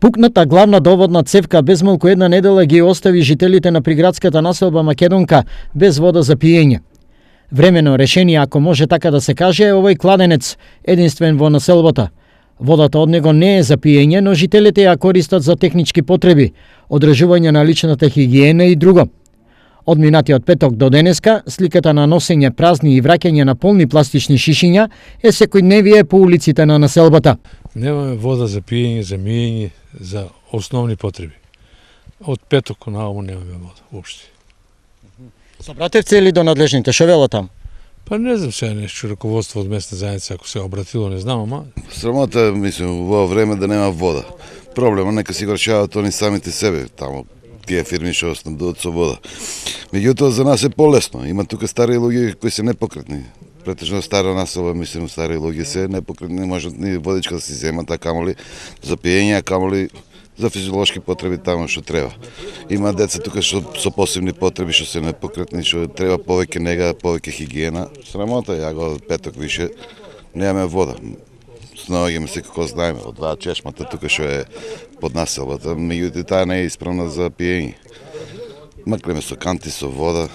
Пукната главна доводна цевка без малку една недела ги остави жителите на приградската населба Македонка без вода за пиење. Времено решение, ако може така да се каже, е овој кладенец, единствен во населбата. Водата од него не е за пиење, но жителите ја користат за технички потреби, одржување на личната хигиена и друго. Од минатиот петок до денеска, сликата на носење празни и враќање на полни пластични шишиња е секојдневие по улиците на населбата. Немаме вода за пиење, за миење, за основни потреби. Од петок наомо немаме вода уопште. Собратевте ли до надлежните, шо велат там? Па не знам сега нешто раководство од местна заедница, ако се обратило, не знам, ама... Срамота, мислам, во време да нема вода. Проблема нека си го решават они самите себе, тамо тие фирми што снабдуваат со вода. Меѓутоа за нас е полесно. Има тука стари луѓе кои се непокретни. Претежно стара населба, мислам, стари луѓе се непокретни, можат ни водичка да си земат, а камоли за пиење, а камоли за физиолошки потреби тамо што треба. Има деца тука што со посебни потреби што се непокретни, што треба повеќе нега, повеќе хигиена. Срамота, ја го петок више немаме вода. Снаоѓаме се како знаеме, од два чешмата тука што е под населбата, меѓутоа таа не е исправна за пиење. Маклеме со канти, со вода,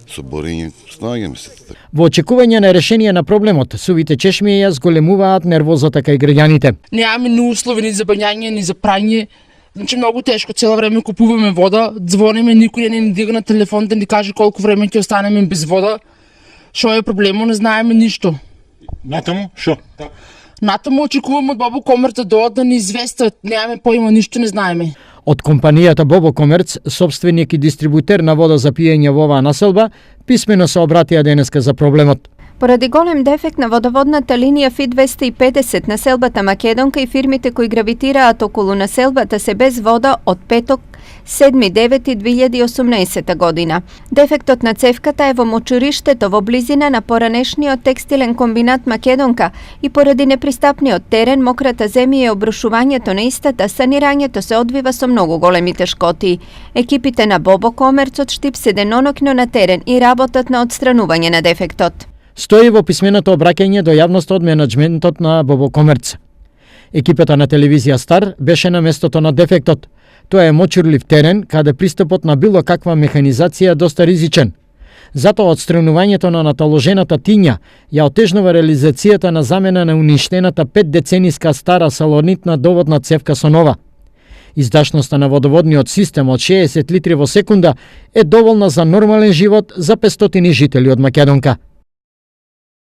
со бориња, снаоѓаме се. Во очекување на решение на проблемот, сувите чешми ја зголемуваат нервозата кај граѓаните. Немаме ни услови ни за бањање, ни за прање. Значи многу тешко, цела време купуваме вода, звониме, никој не ни дигна телефон да ни каже колку време ќе останеме без вода. Шо е проблемот, не знаеме ништо. Натаму, шо? Натаму очекуваме од Бобо Комерц да дојдат да ни известат, немаме поима, ништо не знаеме. Од компанијата Бобо Комерц, собственик и дистрибутер на вода за пиење во оваа населба, писмено се обратија денеска за проблемот. Поради голем дефект на водоводната линија ФИ-250 населбата Македонка и фирмите кои гравитираат околу населбата се без вода од петок 7.9.2018 година. Дефектот на цевката е во мочуриштето во близина на поранешниот текстилен комбинат Македонка и поради непристапниот терен, мократа земја и обрушувањето на истата, санирањето се одвива со многу големи тешкоти. Екипите на Бобо Комерц од Штип се деноноќно на терен и работат на отстранување на дефектот. Стои во писменото обраќање до јавноста од менаџментот на Бобо Комерц. Екипата на телевизија Стар беше на местото на дефектот. Тоа е мочурлив терен, каде пристапот на било каква механизација е доста ризичен. Затоа отстранувањето на наталожената тиња ја отежнува реализацијата на замена на уништената 5-децениска стара салонитна доводна цевка со нова. Издашноста на водоводниот систем од 60 литри во секунда е доволна за нормален живот за 500 жители од Македонка.